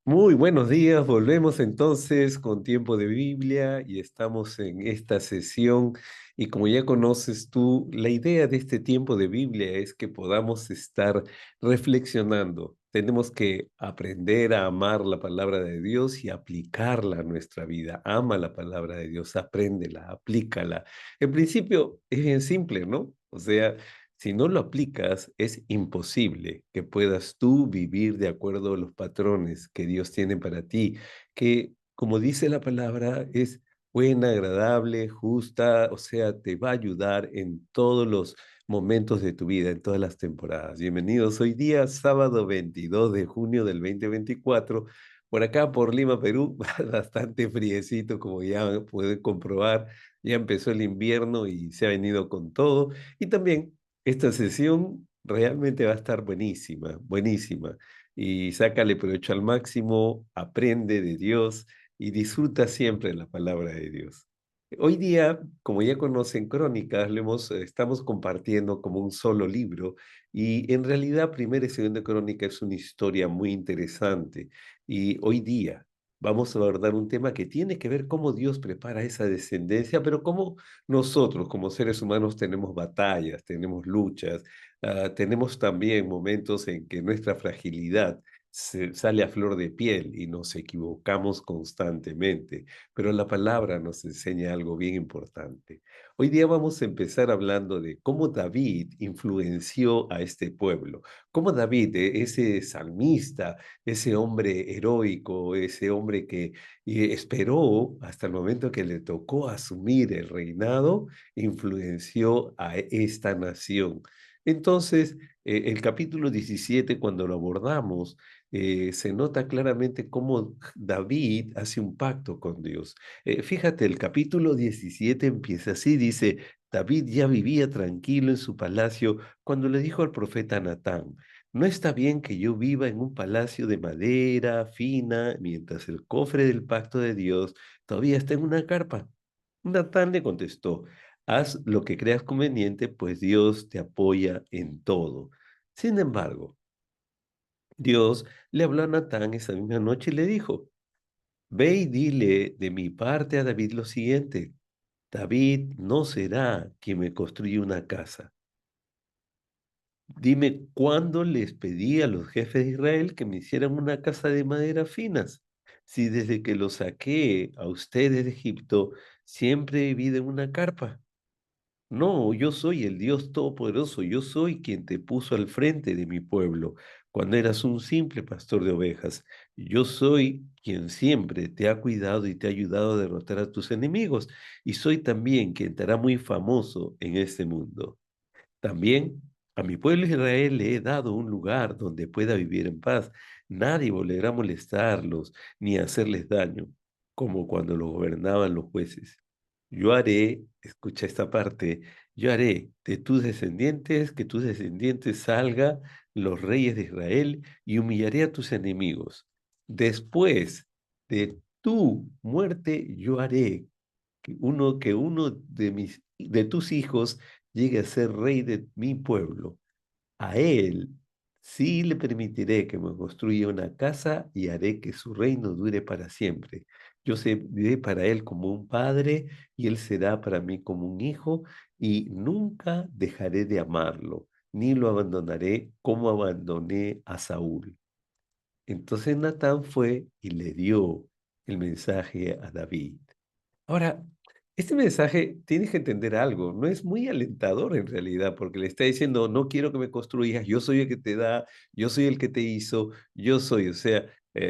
Muy buenos días, volvemos entonces con tiempo de Biblia y estamos en esta sesión y como ya conoces tú, la idea de este tiempo de Biblia es que podamos estar reflexionando. Tenemos que aprender a amar la palabra de Dios y aplicarla a nuestra vida. Ama la palabra de Dios, apréndela, aplícala. En principio es bien simple, ¿no? O sea, si no lo aplicas, es imposible que puedas tú vivir de acuerdo a los patrones que Dios tiene para ti, que, como dice la palabra, es buena, agradable, justa, o sea, te va a ayudar en todos los momentos de tu vida, en todas las temporadas. Bienvenidos hoy día, sábado 22 de junio del 2024. Por acá, por Lima, Perú, bastante friecito, como ya pueden comprobar. Ya empezó el invierno y se ha venido con todo. Y también esta sesión realmente va a estar buenísima, buenísima. Y sácale provecho al máximo, aprende de Dios y disfruta siempre la palabra de Dios. Hoy día, como ya conocen Crónicas, estamos compartiendo como un solo libro y en realidad Primera y Segunda Crónica es una historia muy interesante. Y hoy día vamos a abordar un tema que tiene que ver cómo Dios prepara esa descendencia, pero cómo nosotros como seres humanos tenemos batallas, tenemos luchas, tenemos también momentos en que nuestra fragilidad sale a flor de piel y nos equivocamos constantemente, pero la palabra nos enseña algo bien importante. Hoy día vamos a empezar hablando de cómo David influenció a este pueblo, cómo David, ese salmista, ese hombre heroico, ese hombre que esperó hasta el momento que le tocó asumir el reinado, influenció a esta nación. Entonces, el capítulo 17, cuando lo abordamos, se nota claramente cómo David hace un pacto con Dios. Fíjate, el capítulo 17 empieza así, dice, David ya vivía tranquilo en su palacio cuando le dijo al profeta Natán, no está bien que yo viva en un palacio de madera fina mientras el cofre del pacto de Dios todavía está en una carpa. Natán le contestó, haz lo que creas conveniente, pues Dios te apoya en todo. Sin embargo, Dios le habló a Natán esa misma noche y le dijo, ve y dile de mi parte a David lo siguiente, David no será quien me construya una casa. Dime cuándo les pedí a los jefes de Israel que me hicieran una casa de madera finas, si desde que los saqué a ustedes de Egipto siempre he vivido en una carpa. No, yo soy el Dios Todopoderoso, yo soy quien te puso al frente de mi pueblo cuando eras un simple pastor de ovejas. Yo soy quien siempre te ha cuidado y te ha ayudado a derrotar a tus enemigos, y soy también quien te hará muy famoso en este mundo. También a mi pueblo Israel le he dado un lugar donde pueda vivir en paz. Nadie volverá a molestarlos ni a hacerles daño, como cuando lo gobernaban los jueces. Yo haré, escucha esta parte, yo haré de tus descendientes que tus descendientes salgan los reyes de Israel y humillaré a tus enemigos. Después de tu muerte, yo haré que uno de tus hijos llegue a ser rey de mi pueblo. A él sí le permitiré que me construya una casa y haré que su reino dure para siempre. Yo seré para él como un padre y él será para mí como un hijo y nunca dejaré de amarlo, ni lo abandonaré como abandoné a Saúl. Entonces Natán fue y le dio el mensaje a David. Ahora, este mensaje tienes que entender algo, no es muy alentador en realidad, porque le está diciendo, no quiero que me construyas, yo soy el que te da, yo soy el que te hizo, yo soy, o sea,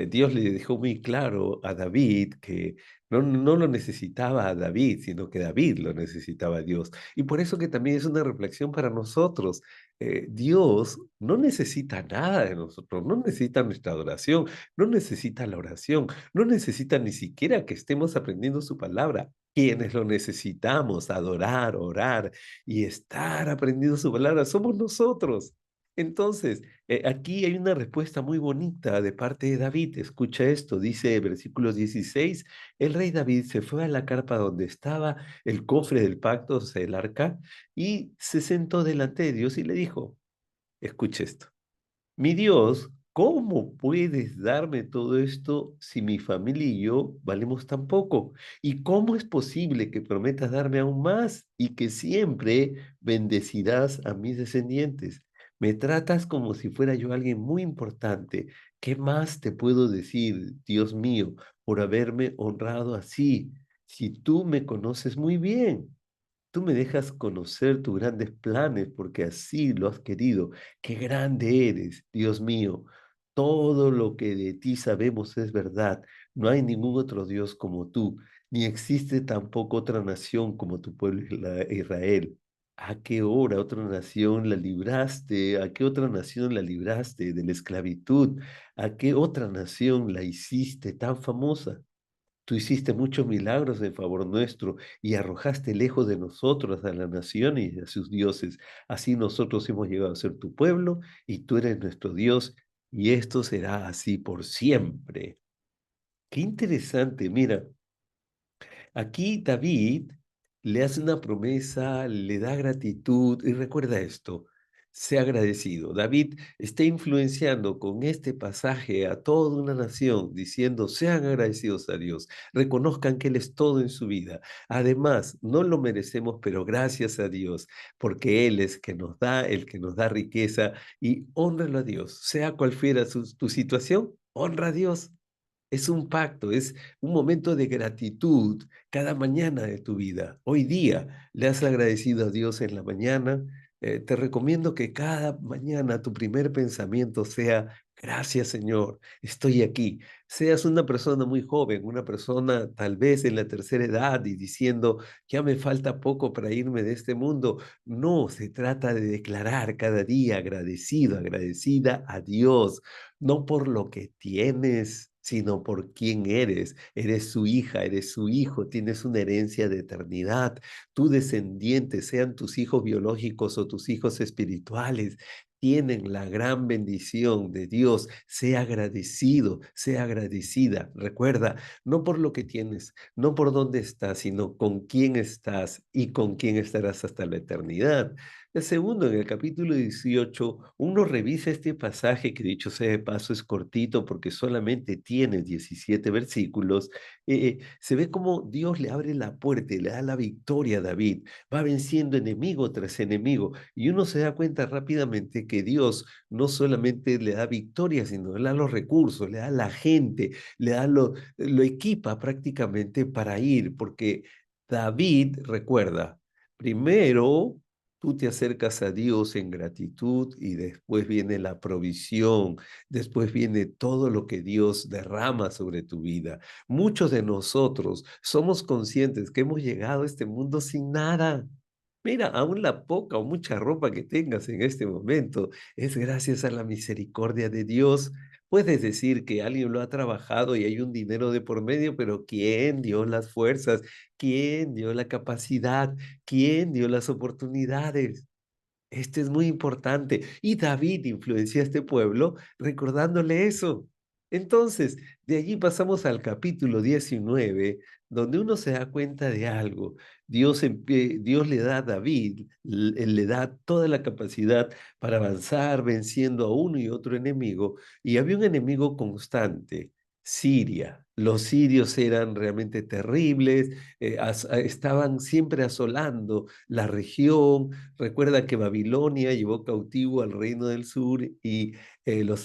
Dios le dejó muy claro a David que no lo necesitaba a David, sino que David lo necesitaba a Dios. Y por eso que también es una reflexión para nosotros. Dios no necesita nada de nosotros, no necesita nuestra adoración, no necesita la oración, no necesita ni siquiera que estemos aprendiendo su palabra. Quienes lo necesitamos, adorar, orar y estar aprendiendo su palabra, somos nosotros. Entonces, aquí hay una respuesta muy bonita de parte de David. Escucha esto, dice versículo 16, el rey David se fue a la carpa donde estaba el cofre del pacto, o sea, el arca, y se sentó delante de Dios y le dijo, escucha esto, mi Dios ¿cómo puedes darme todo esto si mi familia y yo valemos tan poco? ¿Y cómo es posible que prometas darme aún más y que siempre bendecirás a mis descendientes? Me tratas como si fuera yo alguien muy importante. ¿Qué más te puedo decir, Dios mío, por haberme honrado así? Si tú me conoces muy bien. Tú me dejas conocer tus grandes planes porque así lo has querido. Qué grande eres, Dios mío. Todo lo que de ti sabemos es verdad. No hay ningún otro Dios como tú, ni existe tampoco otra nación como tu pueblo Israel. ¿A qué hora otra nación la libraste? ¿A qué otra nación la libraste de la esclavitud? ¿A qué otra nación la hiciste tan famosa? Tú hiciste muchos milagros en favor nuestro y arrojaste lejos de nosotros a las naciones y a sus dioses. Así nosotros hemos llegado a ser tu pueblo y tú eres nuestro Dios y esto será así por siempre. Qué interesante, mira, aquí David le hace una promesa, le da gratitud y recuerda esto, sea agradecido. David está influenciando con este pasaje a toda una nación diciendo, sean agradecidos a Dios, reconozcan que Él es todo en su vida. Además, no lo merecemos, pero gracias a Dios, porque Él es que nos da, el que nos da riqueza y honralo a Dios. Sea cual fuera tu situación, honra a Dios. Es un pacto, es un momento de gratitud cada mañana de tu vida. Hoy día le has agradecido a Dios en la mañana. Te recomiendo que cada mañana tu primer pensamiento sea, gracias Señor, estoy aquí. Seas una persona muy joven, una persona tal vez en la tercera edad y diciendo, ya me falta poco para irme de este mundo. No, se trata de declarar cada día agradecido, agradecida a Dios no por lo que tienes, sino por quién eres. Eres su hija, eres su hijo, tienes una herencia de eternidad. Tu descendiente, sean tus hijos biológicos o tus hijos espirituales, tienen la gran bendición de Dios. Sea agradecido, sea agradecida. Recuerda, no por lo que tienes, no por dónde estás, sino con quién estás y con quién estarás hasta la eternidad. El segundo, en el capítulo 18, uno revisa este pasaje que dicho sea de paso es cortito porque solamente tiene 17 versículos. Se ve como Dios le abre la puerta y le da la victoria a David. Va venciendo enemigo tras enemigo y uno se da cuenta rápidamente que Dios no solamente le da victoria, sino le da los recursos, le da la gente, lo equipa prácticamente para ir porque David, recuerda, primero tú te acercas a Dios en gratitud y después viene la provisión, después viene todo lo que Dios derrama sobre tu vida. Muchos de nosotros somos conscientes que hemos llegado a este mundo sin nada. Mira, aún la poca o mucha ropa que tengas en este momento es gracias a la misericordia de Dios. Puedes decir que alguien lo ha trabajado y hay un dinero de por medio, pero ¿quién dio las fuerzas? ¿Quién dio la capacidad? ¿Quién dio las oportunidades? Este es muy importante. Y David influencia a este pueblo recordándole eso. Entonces, de allí pasamos al capítulo 19, donde uno se da cuenta de algo. Dios le da a David, le da toda la capacidad para avanzar venciendo a uno y otro enemigo. Y había un enemigo constante, Siria. Los sirios eran realmente terribles, estaban siempre asolando la región. Recuerda que Babilonia llevó cautivo al reino del sur y los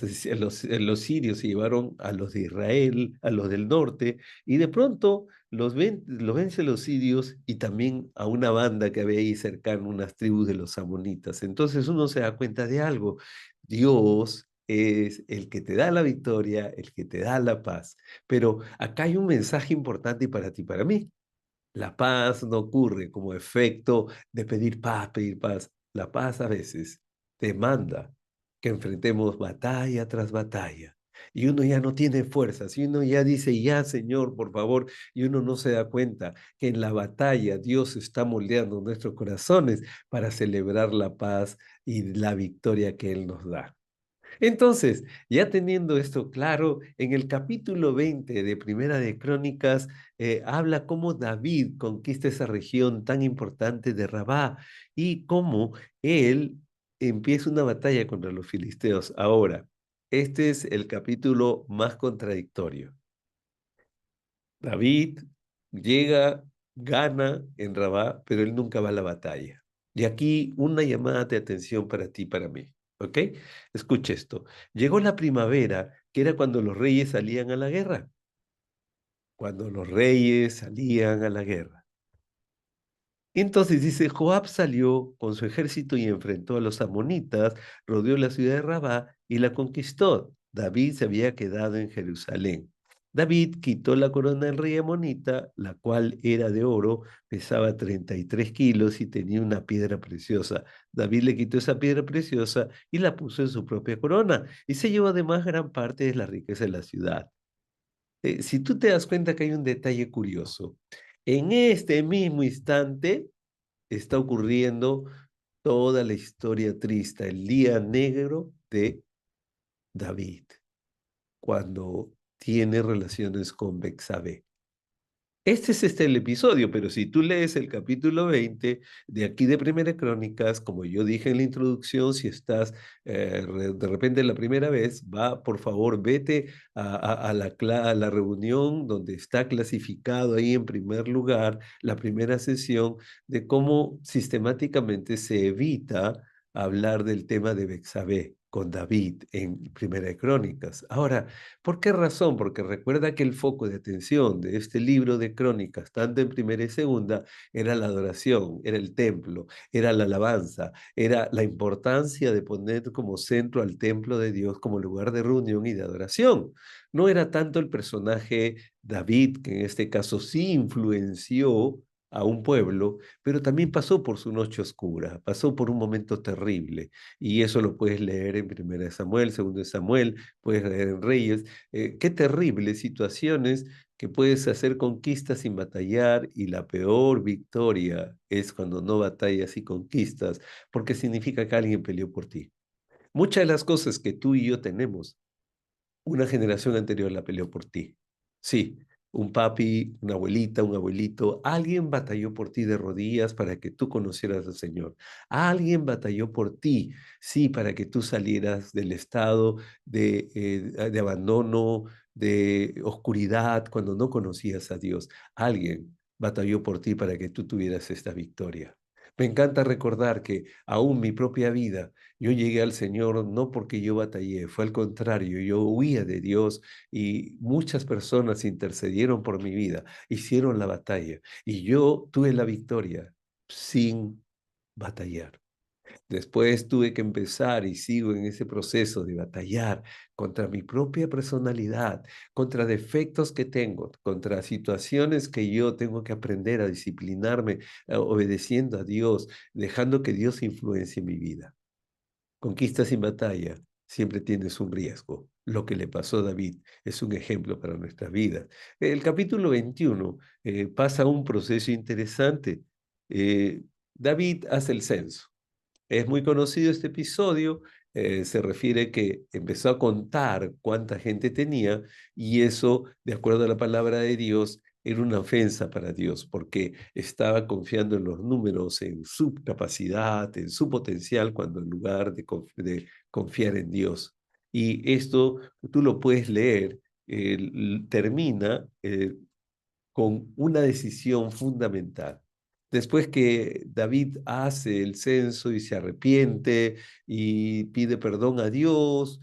sirios se llevaron a los de Israel, a los del norte, y de pronto los vence los sirios y también a una banda que había ahí cercana, unas tribus de los amonitas. Entonces uno se da cuenta de algo. Dios es el que te da la victoria, el que te da la paz. Pero acá hay un mensaje importante para ti, y para mí. La paz no ocurre como efecto de pedir paz, pedir paz. La paz a veces demanda que enfrentemos batalla tras batalla. Y uno ya no tiene fuerzas, y uno ya dice, ya Señor, por favor, y uno no se da cuenta que en la batalla Dios está moldeando nuestros corazones para celebrar la paz y la victoria que Él nos da. Entonces, ya teniendo esto claro, en el capítulo 20 de Primera de Crónicas, habla cómo David conquista esa región tan importante de Rabá y cómo él empieza una batalla contra los filisteos. Ahora, Este es el capítulo más contradictorio. David llega, gana en Rabá, pero él nunca va a la batalla. Y aquí una llamada de atención para ti, para mí. ¿Ok? Escucha esto. Llegó la primavera, que era cuando los reyes salían a la guerra. Cuando los reyes salían a la guerra. Entonces dice, Joab salió con su ejército y enfrentó a los amonitas, rodeó la ciudad de Rabá y la conquistó. David se había quedado en Jerusalén. David quitó la corona del rey amonita, la cual era de oro, pesaba 33 kilos y tenía una piedra preciosa. David le quitó esa piedra preciosa y la puso en su propia corona y se llevó además gran parte de la riqueza de la ciudad. Si tú te das cuenta que hay un detalle curioso, en este mismo instante está ocurriendo toda la historia triste, el día negro de David, cuando tiene relaciones con Bexabé. Este es el episodio, pero si tú lees el capítulo 20 de aquí de Primera Crónicas, como yo dije en la introducción, si estás de repente la primera vez, va, por favor, vete a la reunión donde está clasificado ahí en primer lugar la primera sesión de cómo sistemáticamente se evita hablar del tema de Bexabé con David en Primera de Crónicas. Ahora, ¿por qué razón? Porque recuerda que el foco de atención de este libro de crónicas, tanto en primera y segunda, era la adoración, era el templo, era la alabanza, era la importancia de poner como centro al templo de Dios como lugar de reunión y de adoración. No era tanto el personaje David, que en este caso sí influenció a un pueblo, pero también pasó por su noche oscura, pasó por un momento terrible, y eso lo puedes leer en Primera de Samuel, Segundo de Samuel, puedes leer en Reyes. Qué terribles situaciones que puedes hacer conquistas sin batallar y la peor victoria es cuando no batallas y conquistas, porque significa que alguien peleó por ti. Muchas de las cosas que tú y yo tenemos una generación anterior la peleó por ti. Sí, un papi, una abuelita, un abuelito, alguien batalló por ti de rodillas para que tú conocieras al Señor. Alguien batalló por ti, sí, para que tú salieras del estado de abandono, de oscuridad, cuando no conocías a Dios. Alguien batalló por ti para que tú tuvieras esta victoria. Me encanta recordar que aún mi propia vida, yo llegué al Señor no porque yo batallé, fue al contrario, yo huía de Dios y muchas personas intercedieron por mi vida, hicieron la batalla y yo tuve la victoria sin batallar. Después tuve que empezar y sigo en ese proceso de batallar contra mi propia personalidad, contra defectos que tengo, contra situaciones que yo tengo que aprender a disciplinarme, obedeciendo a Dios, dejando que Dios influencie mi vida. Conquista sin batalla, siempre tienes un riesgo. Lo que le pasó a David es un ejemplo para nuestras vidas. El capítulo 21 pasa un proceso interesante. Eh, David hace el censo. Es muy conocido este episodio, se refiere que empezó a contar cuánta gente tenía y eso, de acuerdo a la palabra de Dios, era una ofensa para Dios porque estaba confiando en los números, en su capacidad, en su potencial, cuando en lugar de confiar en Dios. Y esto tú lo puedes leer, termina con una decisión fundamental. Después que David hace el censo y se arrepiente y pide perdón a Dios,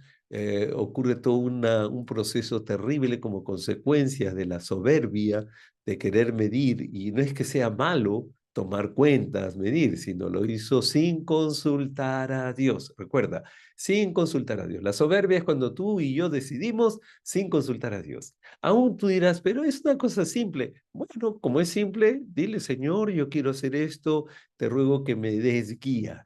ocurre todo un proceso terrible como consecuencia de la soberbia de querer medir, y no es que sea malo tomar cuentas, medir, sino lo hizo sin consultar a Dios. Recuerda, sin consultar a Dios. La soberbia es cuando tú y yo decidimos sin consultar a Dios. Aún tú dirás, pero es una cosa simple. Bueno, como es simple, dile, Señor, yo quiero hacer esto, te ruego que me des guía.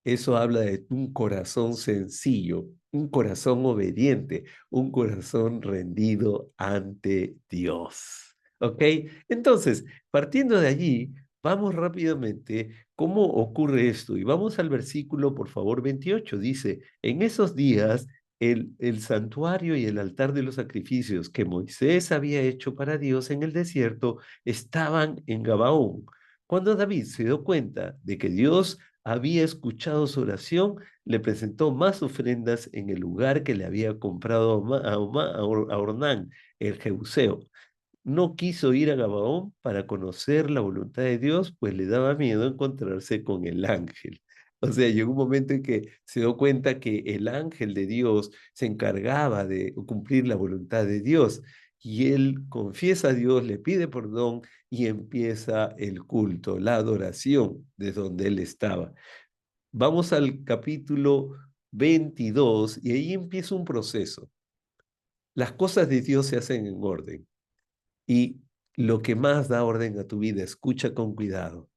Eso habla de un corazón sencillo, un corazón obediente, un corazón rendido ante Dios. ¿Ok? Entonces, partiendo de allí, vamos rápidamente cómo ocurre esto. Y vamos al versículo, por favor, 28. Dice, en esos días, el santuario y el altar de los sacrificios que Moisés había hecho para Dios en el desierto estaban en Gabaón. Cuando David se dio cuenta de que Dios había escuchado su oración, le presentó más ofrendas en el lugar que le había comprado a Ornán, el Jebuseo. No quiso ir a Gabaón para conocer la voluntad de Dios, pues le daba miedo encontrarse con el ángel. O sea, llegó un momento en que se dio cuenta que el ángel de Dios se encargaba de cumplir la voluntad de Dios. Y él confiesa a Dios, le pide perdón y empieza el culto, la adoración de donde él estaba. Vamos al capítulo 22 y ahí empieza un proceso. Las cosas de Dios se hacen en orden. Y lo que más da orden a tu vida, escucha con cuidado.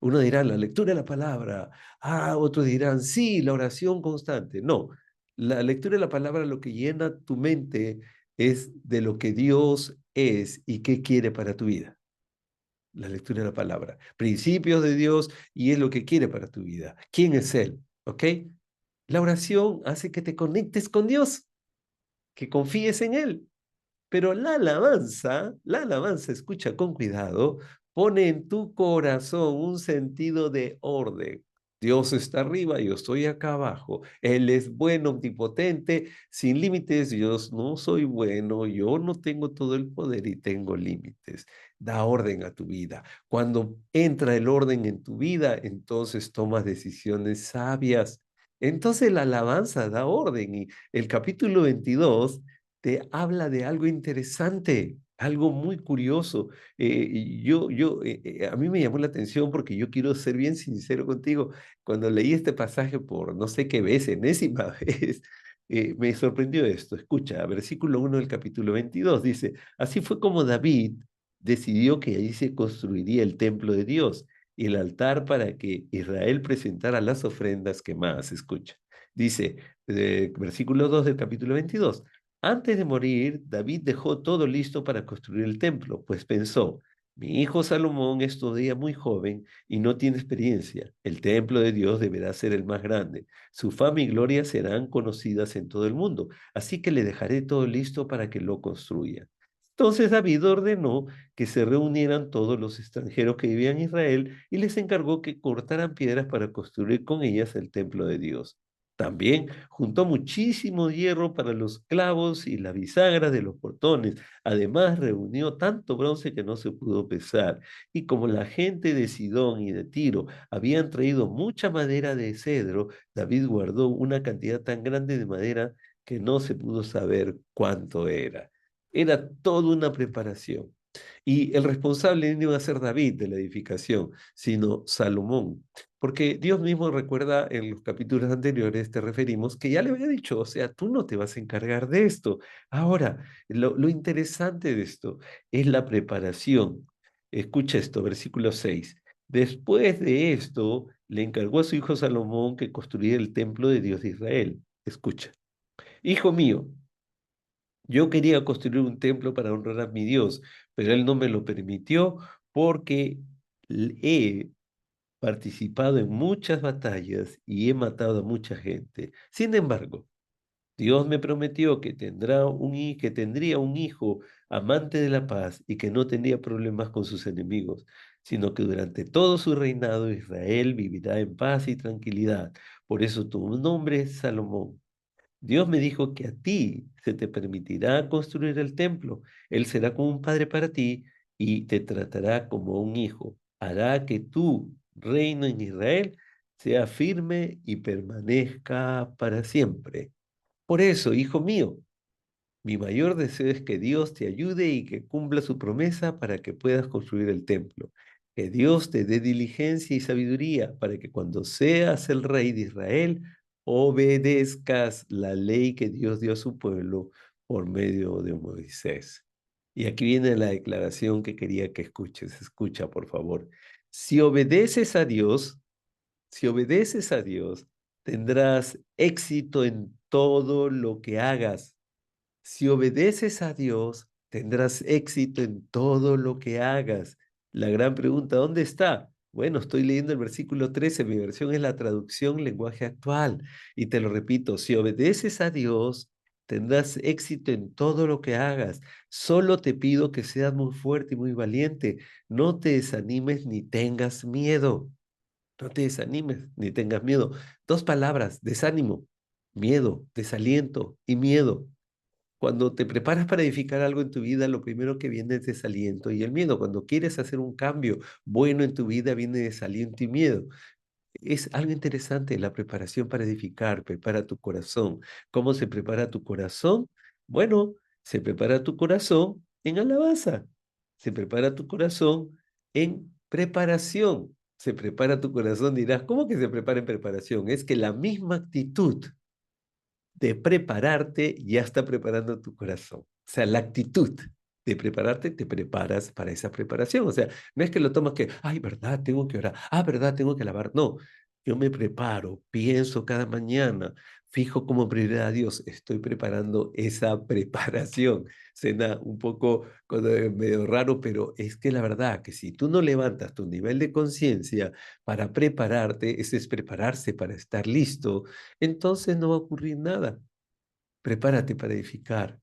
Uno dirá la lectura de la palabra, otros dirán, sí, la oración constante. No, la lectura de la palabra lo que llena tu mente es de lo que Dios es y qué quiere para tu vida. La lectura de la palabra, principios de Dios y es lo que quiere para tu vida. ¿Quién es Él? ¿Ok? La oración hace que te conectes con Dios, que confíes en Él. Pero la alabanza, escucha con cuidado, pone en tu corazón un sentido de orden. Dios está arriba, yo estoy acá abajo. Él es bueno, omnipotente, sin límites. Yo no soy bueno, yo no tengo todo el poder y tengo límites. Da orden a tu vida. Cuando entra el orden en tu vida, entonces tomas decisiones sabias. Entonces la alabanza da orden y el capítulo 22 te habla de algo interesante, algo muy curioso. A mí me llamó la atención porque yo quiero ser bien sincero contigo. Cuando leí este pasaje por no sé qué vez, enésima vez, me sorprendió esto. Escucha, versículo 1 del capítulo 22 dice, así fue como David decidió que allí se construiría el templo de Dios y el altar para que Israel presentara las ofrendas quemadas. Escucha, dice, versículo 2 del capítulo 22. Antes de morir, David dejó todo listo para construir el templo, pues pensó, mi hijo Salomón es todavía muy joven y no tiene experiencia. El templo de Dios deberá ser el más grande. Su fama y gloria serán conocidas en todo el mundo, así que le dejaré todo listo para que lo construya. Entonces David ordenó que se reunieran todos los extranjeros que vivían en Israel y les encargó que cortaran piedras para construir con ellas el templo de Dios. También juntó muchísimo hierro para los clavos y la bisagra de los portones. Además, reunió tanto bronce que no se pudo pesar. Y como la gente de Sidón y de Tiro habían traído mucha madera de cedro, David guardó una cantidad tan grande de madera que no se pudo saber cuánto era. Era toda una preparación. Y el responsable no iba a ser David de la edificación, sino Salomón. Porque Dios mismo recuerda en los capítulos anteriores, te referimos, que ya le había dicho, o sea, tú no te vas a encargar de esto. Ahora, lo interesante de esto es la preparación. Escucha esto, versículo 6. Después de esto, le encargó a su hijo Salomón que construyera el templo de Dios de Israel. Escucha, hijo mío, yo quería construir un templo para honrar a mi Dios, pero él no me lo permitió porque he participado en muchas batallas y he matado a mucha gente. Sin embargo, Dios me prometió que que tendría un hijo amante de la paz y que no tendría problemas con sus enemigos, sino que durante todo su reinado Israel vivirá en paz y tranquilidad. Por eso tu nombre es Salomón. Dios me dijo que a ti se te permitirá construir el templo. Él será como un padre para ti y te tratará como un hijo. Hará que tu reino en Israel sea firme y permanezca para siempre. Por eso, hijo mío, mi mayor deseo es que Dios te ayude y que cumpla su promesa para que puedas construir el templo. Que Dios te dé diligencia y sabiduría para que cuando seas el rey de Israel, obedezcas la ley que Dios dio a su pueblo por medio de Moisés. Y aquí viene la declaración que quería que escuches. Escucha, por favor. Si obedeces a Dios, si obedeces a Dios, tendrás éxito en todo lo que hagas. Si obedeces a Dios, tendrás éxito en todo lo que hagas. La gran pregunta, ¿dónde está? Bueno, estoy leyendo el versículo 13, mi versión es la traducción lenguaje actual. Y te lo repito, si obedeces a Dios, tendrás éxito en todo lo que hagas. Solo te pido que seas muy fuerte y muy valiente. No te desanimes ni tengas miedo. No te desanimes ni tengas miedo. Dos palabras: desánimo, miedo, desaliento y miedo. Cuando te preparas para edificar algo en tu vida, lo primero que viene es desaliento y el miedo. Cuando quieres hacer un cambio bueno en tu vida, viene desaliento y miedo. Es algo interesante la preparación para edificar, prepara tu corazón. ¿Cómo se prepara tu corazón? Bueno, se prepara tu corazón en alabanza, se prepara tu corazón en preparación, se prepara tu corazón, dirás, ¿cómo que se prepara en preparación? Es que la misma actitud de prepararte ya está preparando tu corazón. O sea, la actitud de prepararte, te preparas para esa preparación. O sea, no es que lo tomas que, ay, verdad, tengo que orar, ah, verdad, tengo que alabar. No, yo me preparo, pienso cada mañana, fijo como prioridad a Dios, estoy preparando esa preparación. Suena un poco medio raro, pero es que la verdad que si tú no levantas tu nivel de conciencia para prepararte, ese es prepararse para estar listo, entonces no va a ocurrir nada. Prepárate para edificar.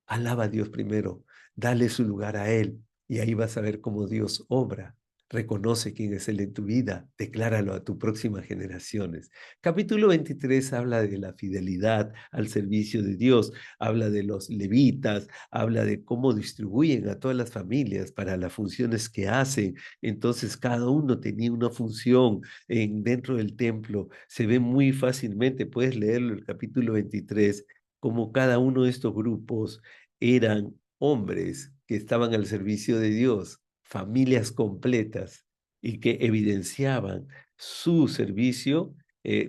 Alaba a Dios primero, dale su lugar a Él y ahí vas a ver cómo Dios obra. Reconoce quién es Él en tu vida, decláralo a tus próximas generaciones. Capítulo 23 habla de la fidelidad al servicio de Dios, habla de los levitas, habla de cómo distribuyen a todas las familias para las funciones que hacen. Entonces cada uno tenía una función dentro del templo. Se ve muy fácilmente, puedes leerlo el capítulo 23, como cada uno de estos grupos eran hombres que estaban al servicio de Dios, familias completas y que evidenciaban su servicio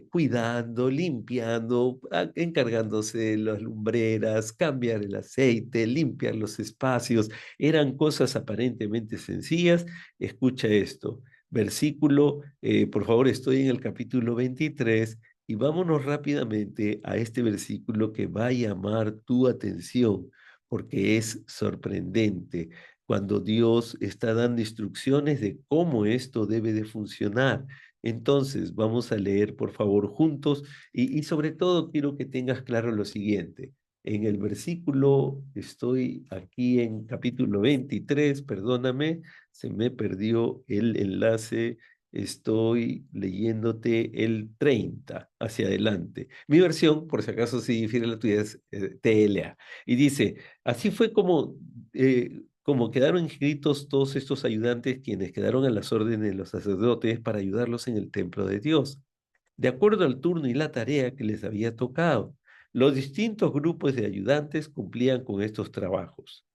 cuidando, limpiando, encargándose de las lumbreras, cambiar el aceite, limpiar los espacios. Eran cosas aparentemente sencillas. Escucha esto, versículo, por favor, estoy en el capítulo 23 y vámonos rápidamente a este versículo que va a llamar tu atención porque es sorprendente cuando Dios está dando instrucciones de cómo esto debe de funcionar. Entonces, vamos a leer, por favor, juntos y sobre todo quiero que tengas claro lo siguiente. En el versículo, estoy aquí en capítulo 23, perdóname, se me perdió el enlace. Estoy leyéndote el 30 hacia adelante. Mi versión, por si acaso si difiere la tuya, es TLA. Y dice, así fue como quedaron inscritos todos estos ayudantes, quienes quedaron a las órdenes de los sacerdotes para ayudarlos en el templo de Dios, de acuerdo al turno y la tarea que les había tocado. Los distintos grupos de ayudantes cumplían con estos trabajos: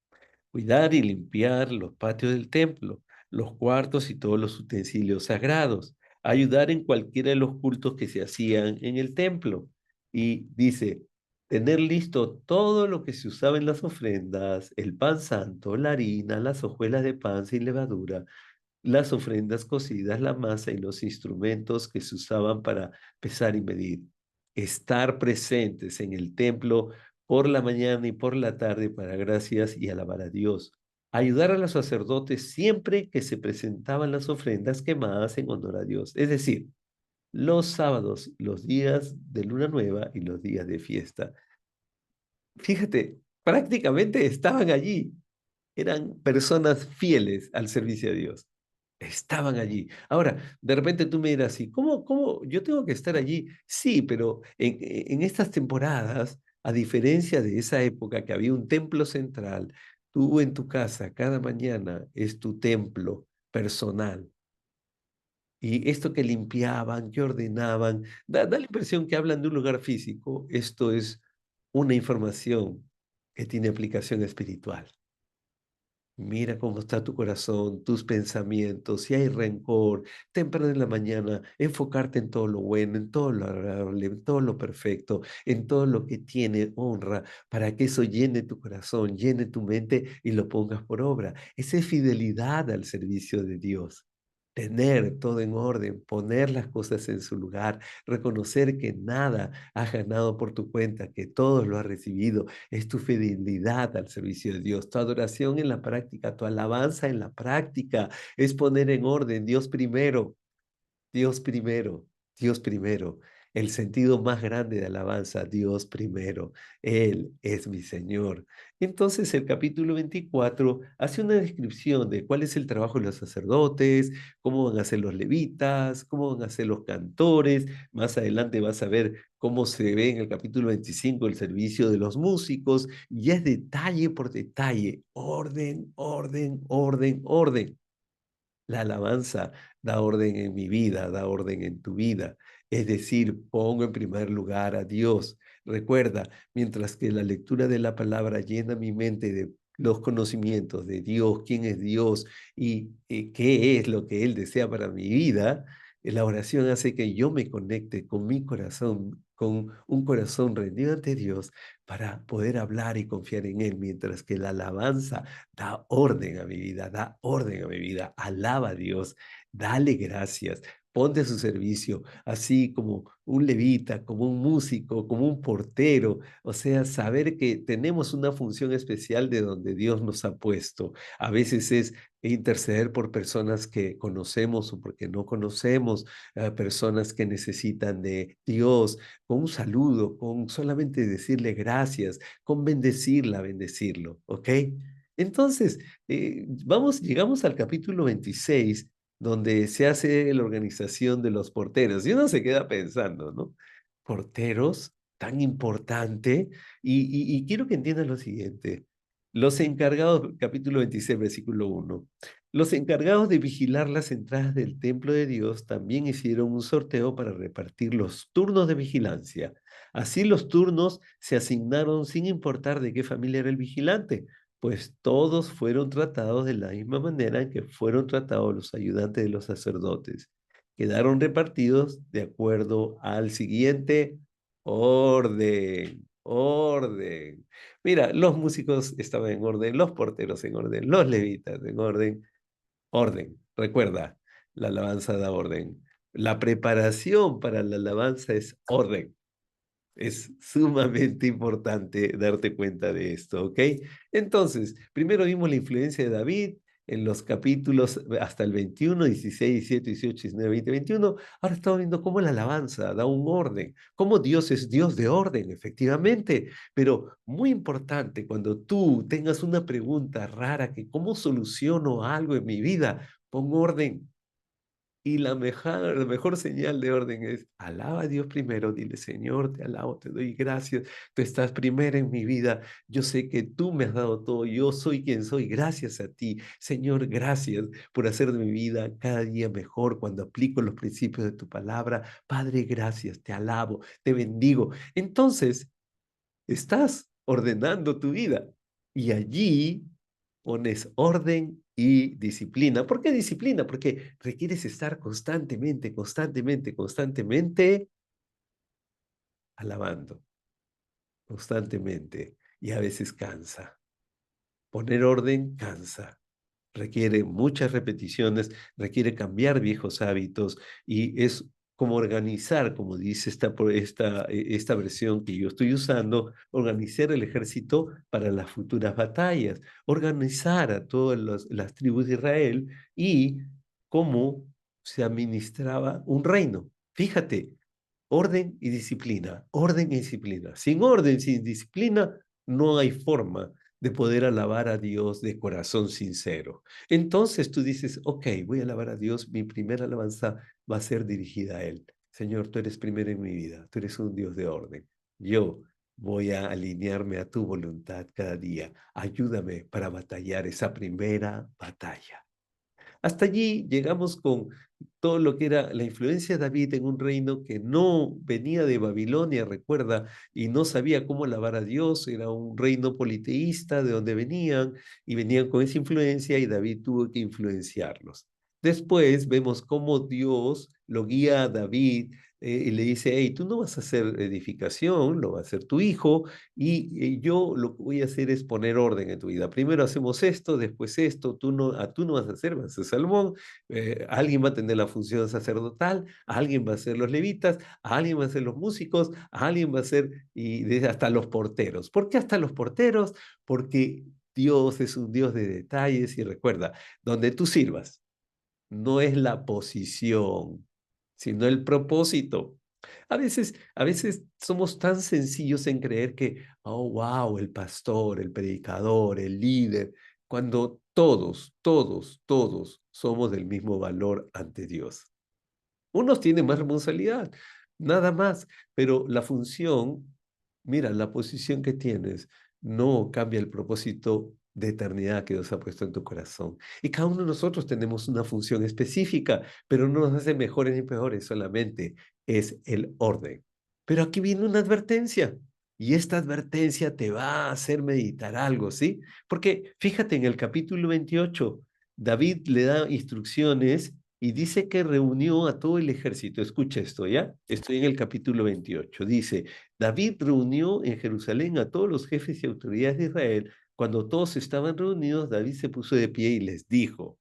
cuidar y limpiar los patios del templo, los cuartos y todos los utensilios sagrados, ayudar en cualquiera de los cultos que se hacían en el templo. Y dice, tener listo todo lo que se usaba en las ofrendas, el pan santo, la harina, las hojuelas de pan sin levadura, las ofrendas cocidas, la masa y los instrumentos que se usaban para pesar y medir. Estar presentes en el templo por la mañana y por la tarde para gracias y alabar a Dios. Ayudar a los sacerdotes siempre que se presentaban las ofrendas quemadas en honor a Dios. Es decir, los sábados, los días de luna nueva y los días de fiesta. Fíjate, prácticamente estaban allí. Eran personas fieles al servicio de Dios. Estaban allí. Ahora, de repente tú me dirás, ¿y cómo yo tengo que estar allí? Sí, pero en estas temporadas, a diferencia de esa época que había un templo central, tú en tu casa cada mañana es tu templo personal. Y esto que limpiaban, que ordenaban, da la impresión que hablan de un lugar físico. Esto es una información que tiene aplicación espiritual. Mira cómo está tu corazón, tus pensamientos, si hay rencor, temprano en la mañana, enfocarte en todo lo bueno, en todo lo agradable, en todo lo perfecto, en todo lo que tiene honra, para que eso llene tu corazón, llene tu mente y lo pongas por obra. Esa es fidelidad al servicio de Dios. Tener todo en orden, poner las cosas en su lugar, reconocer que nada has ganado por tu cuenta, que todo lo has recibido, es tu fidelidad al servicio de Dios, tu adoración en la práctica, tu alabanza en la práctica, es poner en orden Dios primero, Dios primero, Dios primero. el sentido más grande de alabanza, Dios primero, Él es mi Señor. Entonces el capítulo 24 hace una descripción de cuál es el trabajo de los sacerdotes, cómo van a ser los levitas, cómo van a ser los cantores. Más adelante vas a ver cómo se ve en el capítulo 25 el servicio de los músicos, y es detalle por detalle, orden, orden, orden, orden. La alabanza da orden en mi vida, da orden en tu vida. Es decir, pongo en primer lugar a Dios. Recuerda, mientras que la lectura de la palabra llena mi mente de los conocimientos de Dios, quién es Dios y qué es lo que Él desea para mi vida, la oración hace que yo me conecte con mi corazón, con un corazón rendido ante Dios para poder hablar y confiar en Él, mientras que la alabanza da orden a mi vida, da orden a mi vida. Alaba a Dios, dale gracias, ponte a su servicio, así como un levita, como un músico, como un portero. O sea, saber que tenemos una función especial de donde Dios nos ha puesto. A veces es interceder por personas que conocemos o porque no conocemos, personas que necesitan de Dios, con un saludo, con solamente decirle gracias, con bendecirla, bendecirlo, ¿ok? Entonces, llegamos al capítulo 26, donde se hace la organización de los porteros. Y uno se queda pensando, ¿no? Porteros, tan importante. Y quiero que entiendan lo siguiente. Los encargados, capítulo 26, versículo 1. Los encargados de vigilar las entradas del templo de Dios también hicieron un sorteo para repartir los turnos de vigilancia. Así los turnos se asignaron sin importar de qué familia era el vigilante, pues todos fueron tratados de la misma manera en que fueron tratados los ayudantes de los sacerdotes. Quedaron repartidos de acuerdo al siguiente orden. Orden. Mira, los músicos estaban en orden, los porteros en orden, los levitas en orden. Orden. Recuerda, la alabanza da orden. La preparación para la alabanza es orden. Es sumamente importante darte cuenta de esto, ¿ok? Entonces, primero vimos la influencia de David en los capítulos hasta el 21, 16, 17, 18, 19, 20, 21. Ahora estamos viendo cómo la alabanza da un orden, cómo Dios es Dios de orden, efectivamente. Pero muy importante, cuando tú tengas una pregunta rara, que cómo soluciono algo en mi vida, pon orden. Y la mejor señal de orden es, alaba a Dios primero, dile, Señor, te alabo, te doy gracias, tú estás primero en mi vida, yo sé que tú me has dado todo, yo soy quien soy, gracias a ti, Señor, gracias por hacer de mi vida cada día mejor cuando aplico los principios de tu palabra. Padre, gracias, te alabo, te bendigo. Entonces, estás ordenando tu vida y allí pones orden y disciplina. ¿Por qué disciplina? Porque requieres estar constantemente, constantemente, constantemente alabando, constantemente. Y a veces cansa. Poner orden cansa. Requiere muchas repeticiones, requiere cambiar viejos hábitos y es como organizar, como dice esta versión que yo estoy usando, organizar el ejército para las futuras batallas, organizar a todas las tribus de Israel y cómo se administraba un reino. Fíjate, orden y disciplina, orden y disciplina. Sin orden, sin disciplina, no hay forma de poder alabar a Dios de corazón sincero. Entonces tú dices, ok, voy a alabar a Dios, mi primera alabanza va a ser dirigida a Él. Señor, tú eres primero en mi vida, tú eres un Dios de orden. Yo voy a alinearme a tu voluntad cada día. Ayúdame para batallar esa primera batalla. Hasta allí llegamos con todo lo que era la influencia de David en un reino que no venía de Babilonia, recuerda, y no sabía cómo alabar a Dios, era un reino politeísta de donde venían, y venían con esa influencia y David tuvo que influenciarlos. Después vemos cómo Dios lo guía a David y le dice, hey, tú no vas a hacer edificación, lo va a hacer tu hijo, y yo lo que voy a hacer es poner orden en tu vida. Primero hacemos esto, después esto, tú no vas a hacer, vas a ser Salomón, alguien va a tener la función sacerdotal, alguien va a ser los levitas, alguien va a ser los músicos, alguien va a ser hasta los porteros. ¿Por qué hasta los porteros? Porque Dios es un Dios de detalles y recuerda, donde tú sirvas, no es la posición, sino el propósito. A veces somos tan sencillos en creer que, oh, wow, el pastor, el predicador, el líder, cuando todos somos del mismo valor ante Dios. Unos tienen más responsabilidad, nada más, pero la función, mira, la posición que tienes no cambia el propósito de eternidad que Dios ha puesto en tu corazón. Y cada uno de nosotros tenemos una función específica, pero no nos hace mejores ni peores, solamente es el orden. Pero aquí viene una advertencia. Y esta advertencia te va a hacer meditar algo, ¿sí? Porque fíjate en el capítulo 28, David le da instrucciones y dice que reunió a todo el ejército. Escucha esto, ¿ya? Estoy en el capítulo 28. Dice, David reunió en Jerusalén a todos los jefes y autoridades de Israel. Cuando todos estaban reunidos, David se puso de pie y les dijo,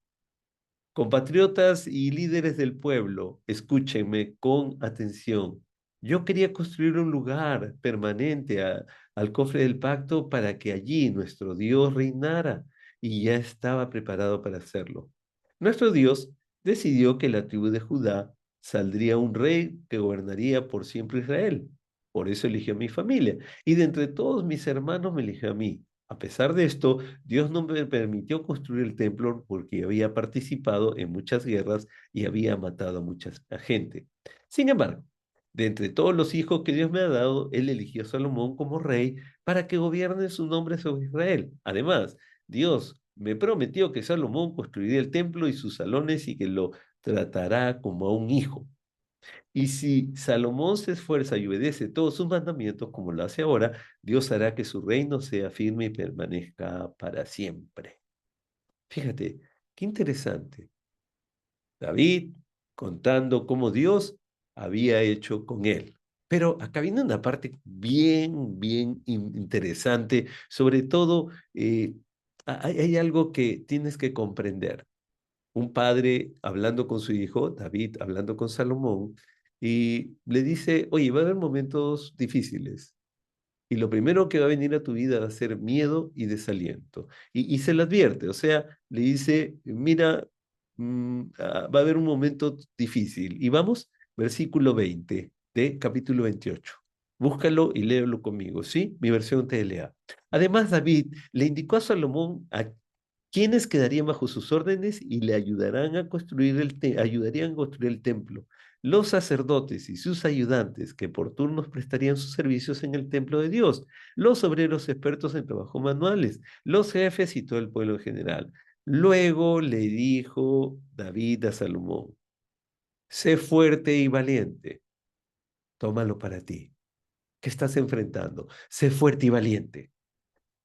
compatriotas y líderes del pueblo, escúchenme con atención. Yo quería construir un lugar permanente al cofre del pacto para que allí nuestro Dios reinara y ya estaba preparado para hacerlo. Nuestro Dios decidió que la tribu de Judá saldría un rey que gobernaría por siempre Israel. Por eso eligió a mi familia. Y de entre todos mis hermanos me eligió a mí. A pesar de esto, Dios no me permitió construir el templo porque había participado en muchas guerras y había matado a mucha gente. Sin embargo, de entre todos los hijos que Dios me ha dado, Él eligió a Salomón como rey para que gobierne su nombre sobre Israel. Además, Dios me prometió que Salomón construiría el templo y sus salones y que lo tratará como a un hijo. Y si Salomón se esfuerza y obedece todos sus mandamientos como lo hace ahora, Dios hará que su reino sea firme y permanezca para siempre. Fíjate, qué interesante. David contando cómo Dios había hecho con él. Pero acá viene una parte bien interesante. Sobre todo, hay algo que tienes que comprender. Un padre hablando con su hijo, David hablando con Salomón, y le dice, oye, va a haber momentos difíciles. Y lo primero que va a venir a tu vida va a ser miedo y desaliento. Y se le advierte, o sea, le dice, mira, va a haber un momento difícil. Y vamos, versículo 20 de capítulo 28. Búscalo y léelo conmigo, ¿sí? Mi versión TLA. Además, David le indicó a Salomón a quienes quedarían bajo sus órdenes y le ayudarán a construir ayudarían a construir el templo. Los sacerdotes y sus ayudantes que por turnos prestarían sus servicios en el templo de Dios, los obreros expertos en trabajos manuales, los jefes y todo el pueblo en general. Luego le dijo David a Salomón, sé fuerte y valiente, tómalo para ti. ¿Qué estás enfrentando? Sé fuerte y valiente.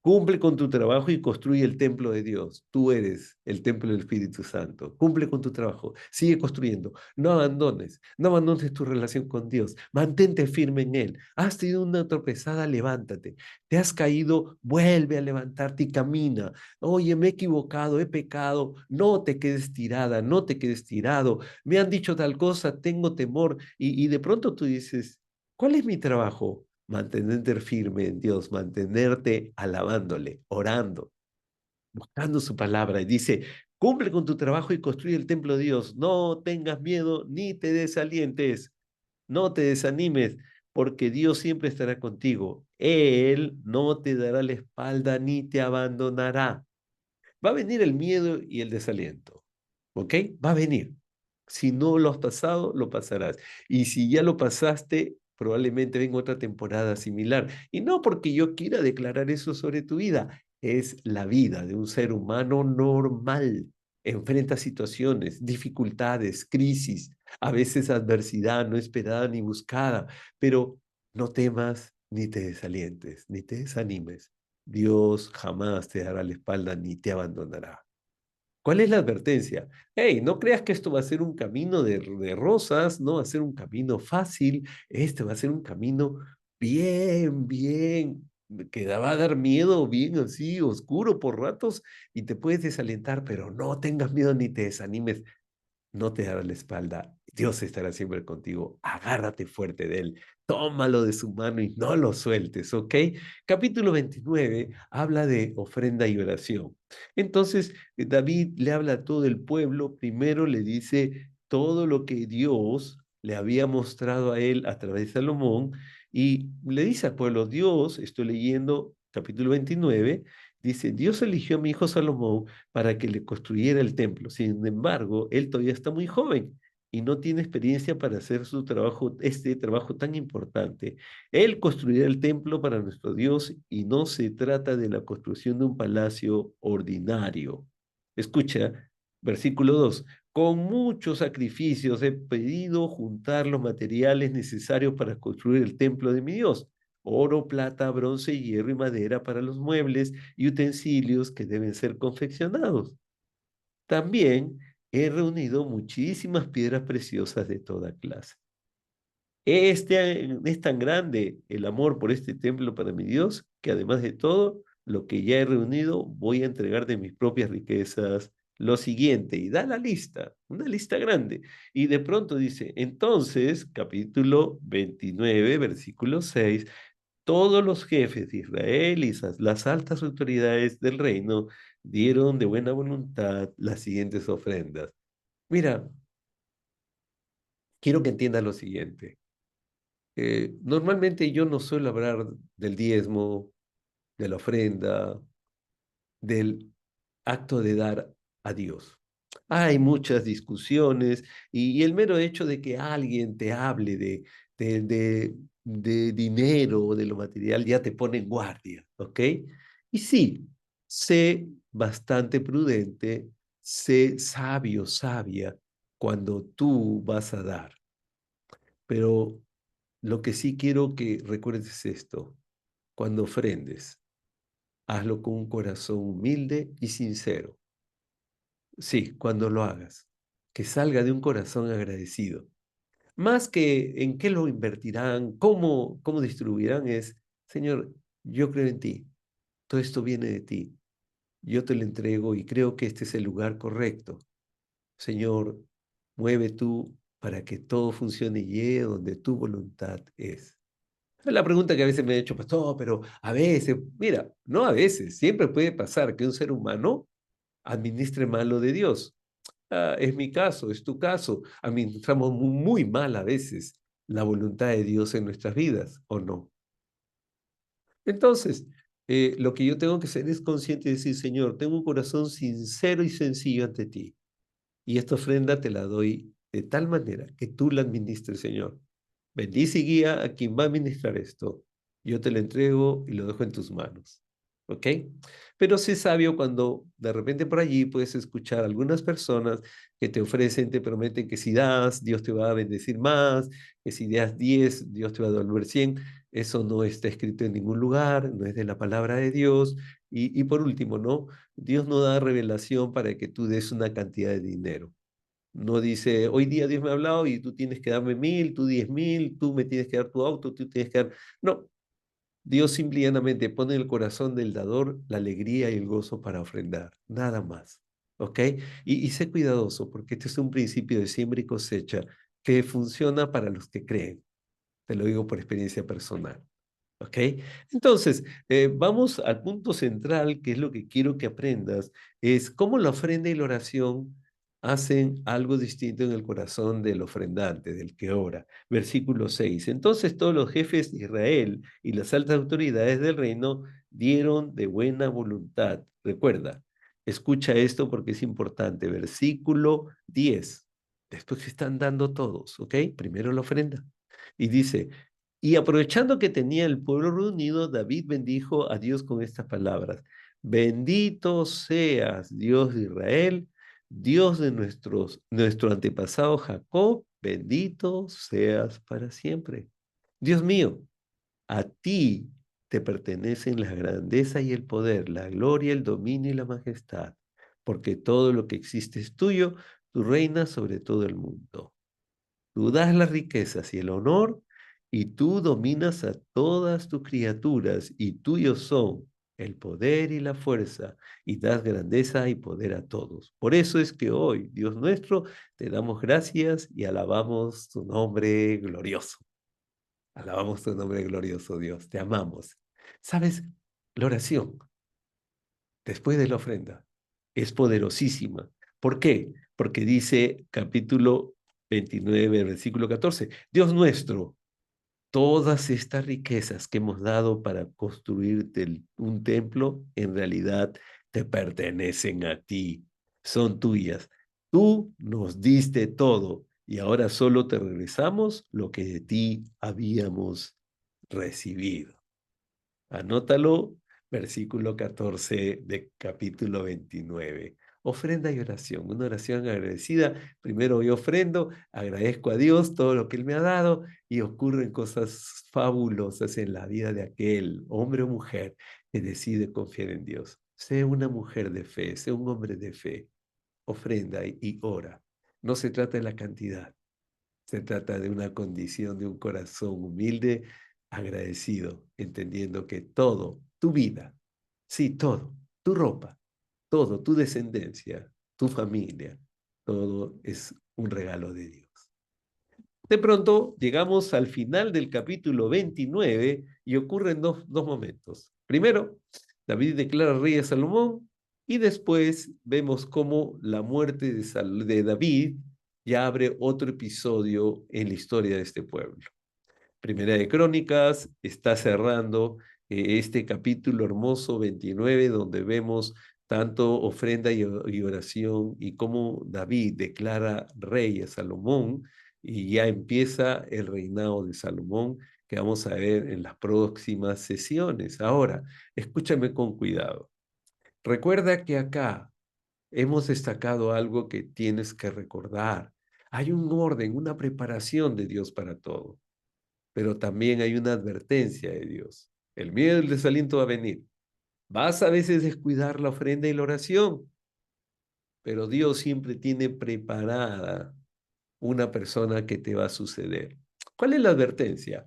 Cumple con tu trabajo y construye el templo de Dios. Tú eres el templo del Espíritu Santo. Cumple con tu trabajo. Sigue construyendo. No abandones. No abandones tu relación con Dios. Mantente firme en Él. Has tenido una tropezada, levántate. Te has caído, vuelve a levantarte y camina. Oye, me he equivocado, he pecado. No te quedes tirada, no te quedes tirado. Me han dicho tal cosa, tengo temor. Y de pronto tú dices, ¿cuál es mi trabajo? Mantenerte firme en Dios, mantenerte alabándole, orando, buscando su palabra. Y dice, cumple con tu trabajo y construye el templo de Dios. No tengas miedo ni te desalientes, no te desanimes, porque Dios siempre estará contigo. Él no te dará la espalda ni te abandonará. Va a venir el miedo y el desaliento, ¿ok? Va a venir. Si no lo has pasado, lo pasarás. Y si ya lo pasaste, probablemente venga otra temporada similar. Y no porque yo quiera declarar eso sobre tu vida, es la vida de un ser humano normal. Enfrenta situaciones, dificultades, crisis, a veces adversidad no esperada ni buscada, pero no temas ni te desalientes, ni te desanimes. Dios jamás te dará la espalda ni te abandonará. ¿Cuál es la advertencia? Hey, no creas que esto va a ser un camino de rosas, no va a ser un camino fácil, este va a ser un camino que va a dar miedo, bien así, oscuro por ratos, y te puedes desalentar, pero no tengas miedo ni te desanimes, no te dará la espalda. Dios estará siempre contigo. Agárrate fuerte de Él. Tómalo de su mano y no lo sueltes, ¿ok? Capítulo 29 habla de ofrenda y oración. Entonces, David le habla a todo el pueblo. Primero le dice todo lo que Dios le había mostrado a él a través de Salomón, y le dice al pueblo, Dios, estoy leyendo capítulo 29, dice, Dios eligió a mi hijo Salomón para que le construyera el templo. Sin embargo, él todavía está muy joven y no tiene experiencia para hacer su trabajo, este trabajo tan importante. Él construirá el templo para nuestro Dios y no se trata de la construcción de un palacio ordinario. Escucha, versículo 2. Con muchos sacrificios he pedido juntar los materiales necesarios para construir el templo de mi Dios. Oro, plata, bronce, hierro y madera para los muebles y utensilios que deben ser confeccionados. También he reunido muchísimas piedras preciosas de toda clase. Es tan grande el amor por este templo para mi Dios que además de todo lo que ya he reunido, voy a entregar de mis propias riquezas lo siguiente. Y da la lista, una lista grande. Y de pronto dice, entonces, capítulo 29, versículo 6, todos los jefes de Israel y las altas autoridades del reino dieron de buena voluntad las siguientes ofrendas. Mira, quiero que entiendas lo siguiente. Normalmente yo no suelo hablar del diezmo, de la ofrenda, del acto de dar a Dios. Hay muchas discusiones y el mero hecho de que alguien te hable de, de, de dinero o de lo material ya te pone en guardia, ¿ok? Y sí, sé bastante prudente, sé sabio, sabia cuando tú vas a dar, pero lo que sí quiero que recuerdes es esto. Cuando ofrendes, hazlo con un corazón humilde y sincero. Sí, cuando lo hagas, que salga de un corazón agradecido. Más que en qué lo invertirán, cómo distribuirán, es, Señor, yo creo en ti, todo esto viene de ti, yo te lo entrego y creo que este es el lugar correcto. Señor, mueve tú para que todo funcione y llegue donde tu voluntad es. Es la pregunta que a veces me he hecho, pastor, pero a veces, mira, no a veces, siempre puede pasar que un ser humano administre mal lo de Dios. Es mi caso, es tu caso. Administramos muy mal a veces la voluntad de Dios en nuestras vidas, ¿o no? Entonces, lo que yo tengo que ser es consciente de decir, Señor, tengo un corazón sincero y sencillo ante ti. Y esta ofrenda te la doy de tal manera que tú la administres, Señor. Bendice y guía a quien va a administrar esto. Yo te lo entrego y lo dejo en tus manos. ¿Ok? Pero sé sabio cuando de repente por allí puedes escuchar algunas personas que te ofrecen, te prometen que si das, Dios te va a bendecir más, que si das 10, Dios te va a devolver 100. Eso no está escrito en ningún lugar, no es de la palabra de Dios. Y por último, ¿no? Dios no da revelación para que tú des una cantidad de dinero. No dice, hoy día Dios me ha hablado y tú tienes que darme 1000, tú 10.000, tú me tienes que dar tu auto, tú tienes que dar... No, Dios simple y llanamente pone en el corazón del dador la alegría y el gozo para ofrendar, nada más. ¿Ok? Y sé cuidadoso porque este es un principio de siembra y cosecha que funciona para los que creen. Te lo digo por experiencia personal. ¿Ok? Entonces, vamos al punto central, que es lo que quiero que aprendas, es cómo la ofrenda y la oración hacen algo distinto en el corazón del ofrendante, del que ora. Versículo 6. Entonces todos los jefes de Israel y las altas autoridades del reino dieron de buena voluntad. Recuerda, escucha esto porque es importante. Versículo 10. Después que están dando todos, ¿ok? Primero la ofrenda. Y dice, y aprovechando que tenía el pueblo reunido, David bendijo a Dios con estas palabras. Bendito seas, Dios de Israel, Dios de nuestro antepasado Jacob, bendito seas para siempre. Dios mío, a ti te pertenecen la grandeza y el poder, la gloria, el dominio y la majestad, porque todo lo que existe es tuyo, tú reinas sobre todo el mundo. Tú das las riquezas y el honor, y tú dominas a todas tus criaturas, y tuyos son el poder y la fuerza, y das grandeza y poder a todos. Por eso es que hoy, Dios nuestro, te damos gracias y alabamos tu nombre glorioso. Alabamos tu nombre glorioso, Dios. Te amamos. ¿Sabes? La oración después de la ofrenda es poderosísima. ¿Por qué? Porque dice capítulo 29, versículo 14. Dios nuestro, todas estas riquezas que hemos dado para construirte un templo, en realidad te pertenecen a ti, son tuyas. Tú nos diste todo y ahora solo te regresamos lo que de ti habíamos recibido. Anótalo, versículo 14 de capítulo 29. Ofrenda y oración, una oración agradecida. Primero yo ofrendo, agradezco a Dios todo lo que Él me ha dado y ocurren cosas fabulosas en la vida de aquel hombre o mujer que decide confiar en Dios. Sé una mujer de fe, sé un hombre de fe. Ofrenda y ora. No se trata de la cantidad, se trata de una condición de un corazón humilde, agradecido, entendiendo que todo, tu vida, sí, todo, tu ropa, todo, tu descendencia, tu familia, todo es un regalo de Dios. De pronto llegamos al final del capítulo 29 y ocurren dos momentos. Primero, David declara rey a Salomón y después vemos cómo la muerte de David ya abre otro episodio en la historia de este pueblo. Primera de Crónicas está cerrando este capítulo hermoso 29 donde vemos tanto ofrenda y oración y cómo David declara rey a Salomón y ya empieza el reinado de Salomón que vamos a ver en las próximas sesiones. Ahora, escúchame con cuidado. Recuerda que acá hemos destacado algo que tienes que recordar. Hay un orden, una preparación de Dios para todo, pero también hay una advertencia de Dios. El miedo y el desaliento va a venir. Vas a veces descuidar la ofrenda y la oración, pero Dios siempre tiene preparada una persona que te va a suceder. ¿Cuál es la advertencia?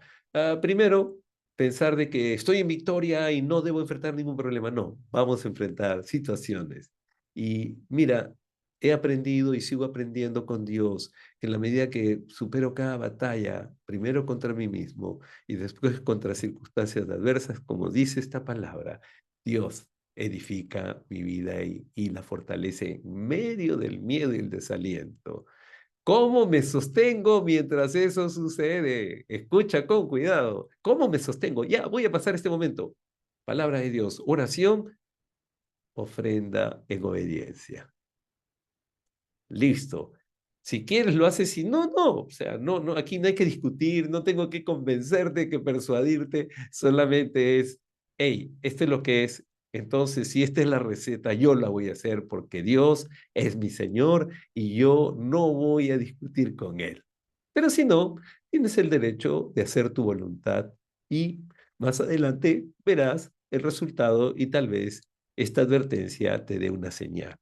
Primero, pensar de que estoy en victoria y no debo enfrentar ningún problema. No, vamos a enfrentar situaciones. Y mira, he aprendido y sigo aprendiendo con Dios que en la medida que supero cada batalla, primero contra mí mismo y después contra circunstancias adversas, como dice esta palabra, Dios edifica mi vida y la fortalece en medio del miedo y el desaliento. ¿Cómo me sostengo mientras eso sucede? Escucha con cuidado. ¿Cómo me sostengo? Ya, voy a pasar este momento. Palabra de Dios, oración, ofrenda en obediencia. Listo. Si quieres lo haces, si no, no. O sea, no, no, aquí no hay que discutir, no tengo que convencerte, que persuadirte, solamente es, hey, esto es lo que es. Entonces, si esta es la receta, yo la voy a hacer porque Dios es mi Señor y yo no voy a discutir con Él. Pero si no, tienes el derecho de hacer tu voluntad y más adelante verás el resultado y tal vez esta advertencia te dé una señal.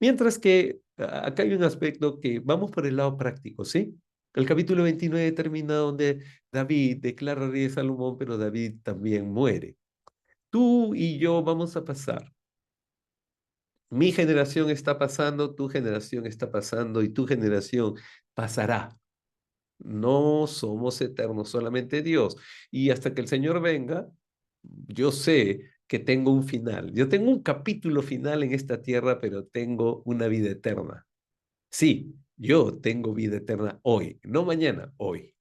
Mientras que acá hay un aspecto que vamos por el lado práctico, ¿sí? El capítulo 29 termina donde David declara rey de Salomón, pero David también muere. Tú y yo vamos a pasar. Mi generación está pasando, tu generación está pasando y tu generación pasará. No somos eternos, solamente Dios. Y hasta que el Señor venga, yo sé que tengo un final. Yo tengo un capítulo final en esta tierra, pero tengo una vida eterna. Sí, yo tengo vida eterna hoy, no mañana, hoy.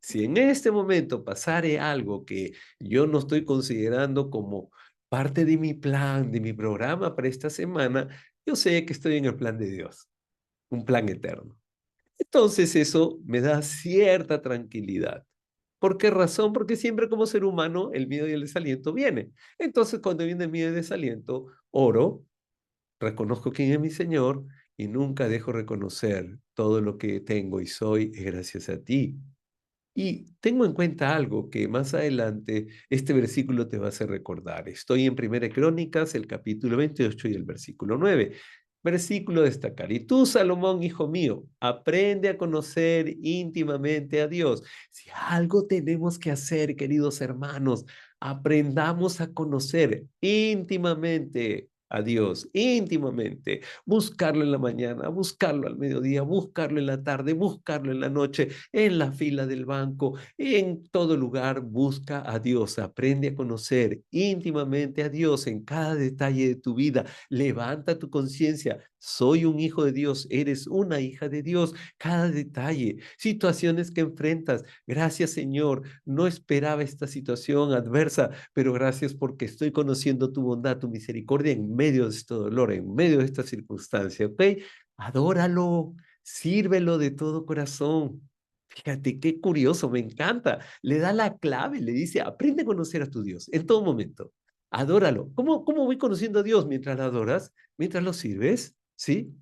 Si en este momento pasare algo que yo no estoy considerando como parte de mi plan, de mi programa para esta semana, yo sé que estoy en el plan de Dios, un plan eterno. Entonces eso me da cierta tranquilidad. ¿Por qué razón? Porque siempre como ser humano el miedo y el desaliento viene. Entonces cuando viene el miedo y el desaliento, oro, reconozco quién es mi Señor y nunca dejo reconocer todo lo que tengo y soy es gracias a ti. Y tengo en cuenta algo que más adelante este versículo te va a hacer recordar. Estoy en Primera Crónicas, el capítulo 28 y el versículo 9. Versículo a destacar. Y tú, Salomón, hijo mío, aprende a conocer íntimamente a Dios. Si algo tenemos que hacer, queridos hermanos, aprendamos a conocer íntimamente. a Dios íntimamente, buscarlo en la mañana, buscarlo al mediodía, buscarlo en la tarde, buscarlo en la noche, en la fila del banco, en todo lugar, busca a Dios, aprende a conocer íntimamente a Dios en cada detalle de tu vida, levanta tu conciencia, soy un hijo de Dios, eres una hija de Dios, cada detalle, situaciones que enfrentas, gracias Señor, no esperaba esta situación adversa, pero gracias porque estoy conociendo tu bondad, tu misericordia en medio de este dolor, en medio de esta circunstancia, ¿ok? Adóralo, sírvelo de todo corazón. Fíjate qué curioso, me encanta. Le da la clave, le dice, aprende a conocer a tu Dios en todo momento. Adóralo. ¿Cómo voy conociendo a Dios mientras lo adoras? Mientras lo sirves, ¿sí?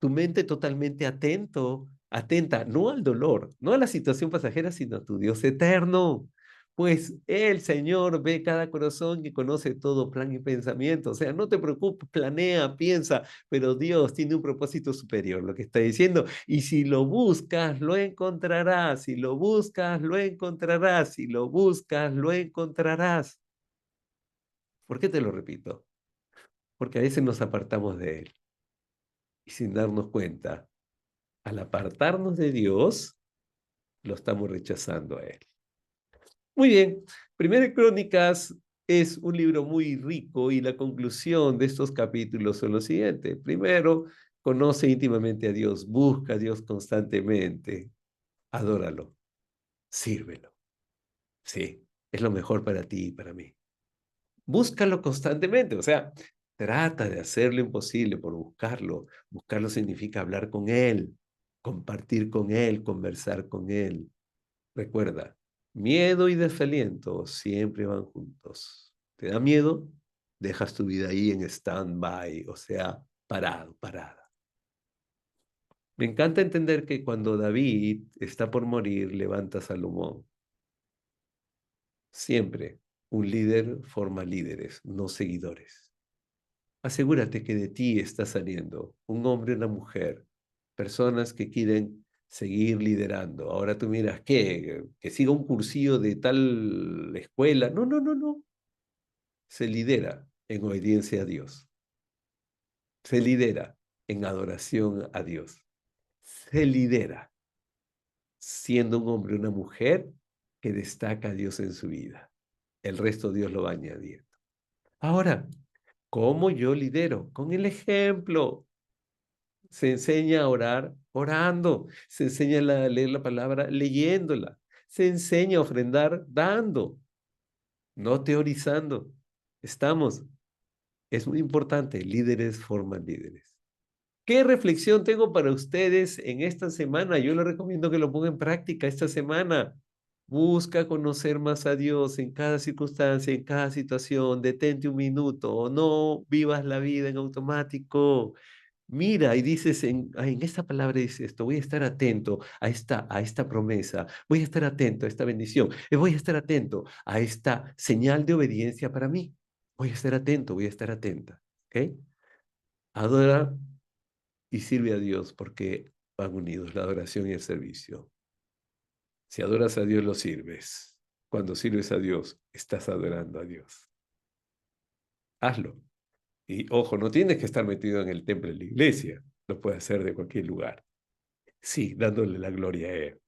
Tu mente totalmente atenta, no al dolor, no a la situación pasajera, sino a tu Dios eterno. Pues el Señor ve cada corazón y conoce todo plan y pensamiento. O sea, no te preocupes, planea, piensa, pero Dios tiene un propósito superior, lo que está diciendo. Y si lo buscas, lo encontrarás. Si lo buscas, lo encontrarás. Si lo buscas, lo encontrarás. ¿Por qué te lo repito? Porque a veces nos apartamos de Él y sin darnos cuenta, al apartarnos de Dios, lo estamos rechazando a Él. Muy bien, Primera de Crónicas es un libro muy rico y la conclusión de estos capítulos son lo siguiente. Primero, conoce íntimamente a Dios, busca a Dios constantemente, adóralo, sírvelo. Sí, es lo mejor para ti y para mí. Búscalo constantemente, o sea, trata de hacer lo imposible por buscarlo. Buscarlo significa hablar con Él, compartir con Él, conversar con Él. Recuerda, miedo y desaliento siempre van juntos. ¿Te da miedo? Dejas tu vida ahí en stand-by, o sea, parado, parada. Me encanta entender que cuando David está por morir, levanta a Salomón. Siempre un líder forma líderes, no seguidores. Asegúrate que de ti está saliendo un hombre o una mujer, personas que quieren seguir liderando. Ahora tú miras, ¿qué? Que siga un cursillo de tal escuela. No, no, no, no. Se lidera en obediencia a Dios. Se lidera en adoración a Dios. Se lidera siendo un hombre o una mujer que destaca a Dios en su vida. El resto Dios lo va añadiendo. Ahora, ¿cómo yo lidero? Con el ejemplo. Se enseña a orar orando, se enseña a leer la palabra leyéndola, se enseña a ofrendar dando, no teorizando. Estamos, es muy importante, líderes forman líderes. ¿Qué reflexión tengo para ustedes en esta semana? Yo les recomiendo que lo pongan en práctica esta semana. Busca conocer más a Dios en cada circunstancia, en cada situación. Detente un minuto. No vivas la vida en automático. Mira, y dices, en esta palabra dice esto, voy a estar atento a esta promesa, voy a estar atento a esta bendición, voy a estar atento a esta señal de obediencia para mí. Voy a estar atento, voy a estar atenta. ¿Ok? Adora y sirve a Dios porque van unidos la adoración y el servicio. Si adoras a Dios, lo sirves. Cuando sirves a Dios, estás adorando a Dios. Hazlo. Y ojo, no tienes que estar metido en el templo de la iglesia, lo puedes hacer de cualquier lugar. Sí, dándole la gloria a Él,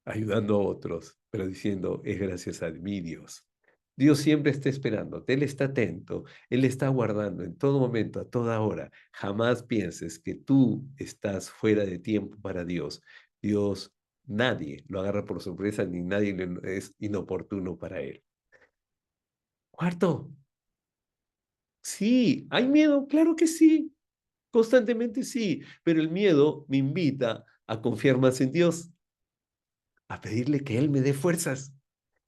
ayudando a otros, pero diciendo, es gracias a mi Dios. Dios siempre está esperándote, Él está atento, Él está guardando en todo momento, a toda hora. Jamás pienses que tú estás fuera de tiempo para Dios. Dios, nadie lo agarra por sorpresa, ni nadie es inoportuno para Él. Cuarto, sí, ¿hay miedo? Claro que sí, constantemente sí, pero el miedo me invita a confiar más en Dios, a pedirle que Él me dé fuerzas.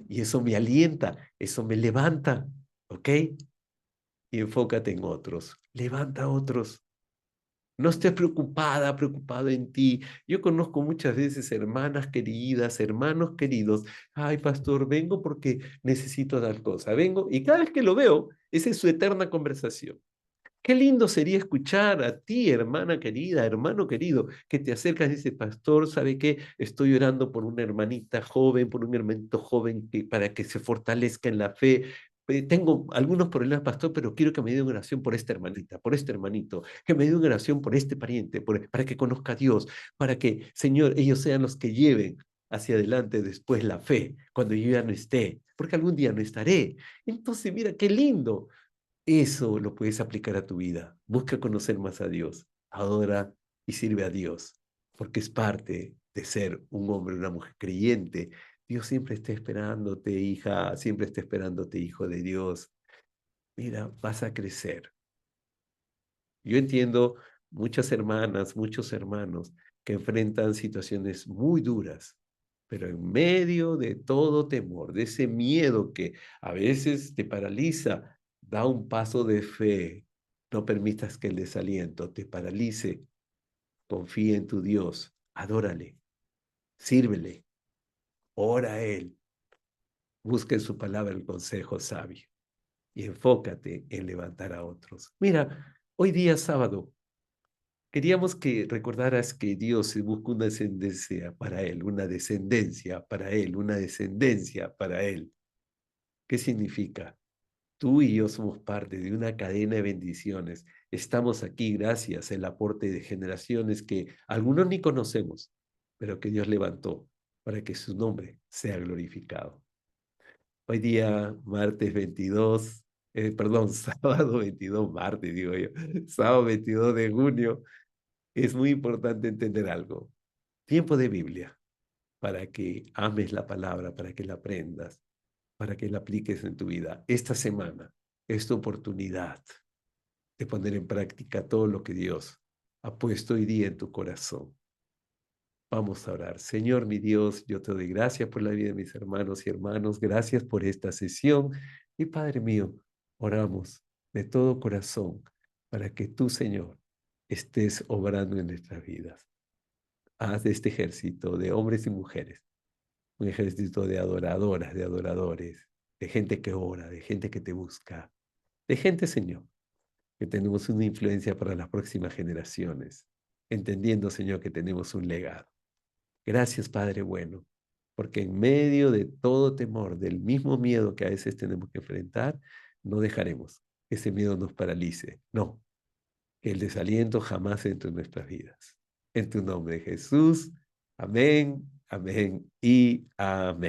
Y eso me alienta, eso me levanta, ¿ok? Y enfócate en otros, levanta a otros. No estés preocupada, preocupado en ti. Yo conozco muchas veces hermanas queridas, hermanos queridos. Ay, pastor, vengo porque necesito tal cosa. Vengo y cada vez que lo veo, esa es su eterna conversación. Qué lindo sería escuchar a ti, hermana querida, hermano querido, que te acercas y dices, pastor, ¿sabe qué? Estoy orando por una hermanita joven, por un hermanito joven para que se fortalezca en la fe. tengo algunos problemas, pastor, pero quiero que me dé una oración por esta hermanita, por este hermanito, que me dé una oración por este pariente, para que conozca a Dios, para que, Señor, ellos sean los que lleven hacia adelante después la fe, cuando yo ya no esté, porque algún día no estaré. Entonces, mira, qué lindo. Eso lo puedes aplicar a tu vida. Busca conocer más a Dios. Adora y sirve a Dios, porque es parte de ser un hombre, una mujer creyente. Dios siempre está esperándote, hija, siempre está esperándote, hijo de Dios. Mira, vas a crecer. Yo entiendo muchas hermanas, muchos hermanos que enfrentan situaciones muy duras, pero en medio de todo temor, de ese miedo que a veces te paraliza, da un paso de fe. No permitas que el desaliento te paralice. Confía en tu Dios, adórale, sírvele, ora a Él, busca en su palabra el consejo sabio y enfócate en levantar a otros. Mira, hoy día sábado, queríamos que recordaras que Dios se busca una descendencia para Él, una descendencia para Él, una descendencia para Él. ¿Qué significa? Tú y yo somos parte de una cadena de bendiciones. Estamos aquí gracias al aporte de generaciones que algunos ni conocemos, pero que Dios levantó para que su nombre sea glorificado. Hoy día, martes 22, perdón, sábado 22, martes digo yo, sábado 22 de junio, es muy importante entender algo. Tiempo de Biblia para que ames la palabra, para que la aprendas, para que la apliques en tu vida. Esta semana es tu oportunidad de poner en práctica todo lo que Dios ha puesto hoy día en tu corazón. Vamos a orar. Señor, mi Dios, yo te doy gracias por la vida de mis hermanos y hermanos. Gracias por esta sesión. Y Padre mío, oramos de todo corazón para que tú, Señor, estés obrando en nuestras vidas. Haz de este ejército de hombres y mujeres un ejército de adoradoras, de adoradores, de gente que ora, de gente que te busca, de gente, Señor, que tenemos una influencia para las próximas generaciones, entendiendo, Señor, que tenemos un legado. Gracias, Padre bueno, porque en medio de todo temor, del mismo miedo que a veces tenemos que enfrentar, no dejaremos que ese miedo nos paralice. No, que el desaliento jamás entre en nuestras vidas. En tu nombre, Jesús. Amén, amén y amén.